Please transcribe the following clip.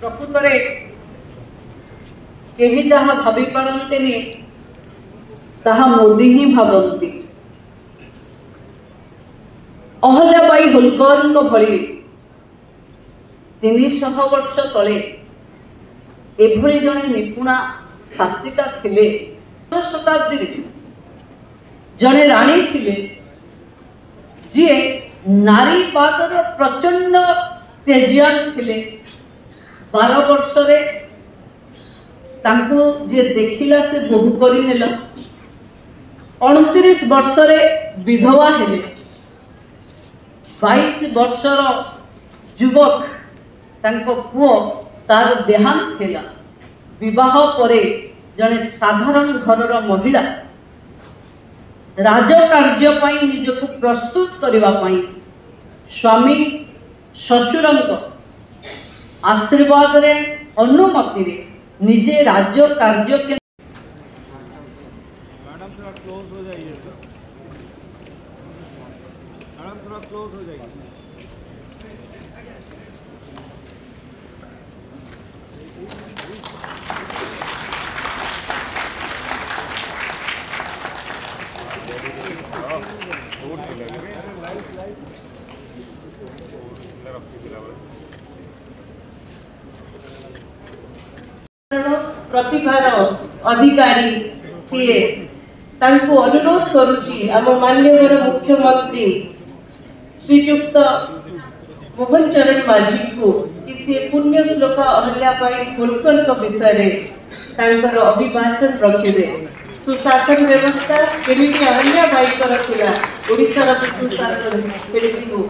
प्रकृत में केही जहाँ भावी पारंतेनी ताहा मोदी ही भावती। अहल्याबाई होलकर भली 300 वर्ष तले एभली जने निपुणा शासिका थिले। शताब्दी जने राणी थिले जी नारीवादर प्रचंड तेजियान थिले। 12 वर्ष रे तांको जे देखिला से बहु करी नेला। 29 वर्ष रे विधवा हेले। 22 वर्षर युवक तांको पुओ तार देहांत थिला। विवाह परे जने साधारण घरर महिला राजकार्य पाई निजको प्रस्तुत करिवा पाई स्वामी ससुरंक आशीर्वाद रे अनुमति रे निजे राज्य कार्य के मैडम थोड़ा क्लोज हो जाइए सर। मैडम थोड़ा क्लोज हो जाइए। प्रतिभार अधिकारी सीए तांको अनुरोध करुची आम माननीय मुख्यमंत्री श्रीयुक्त मोहन चरण माझी को कि से पुण्य श्लोक अहल्याबाई होलकर विषय तांकर अभिभाषण रखिबे। सुशासन व्यवस्था केमिति अहल्याबाई थिला ओडिसा रो सुशासन सेमिति हो।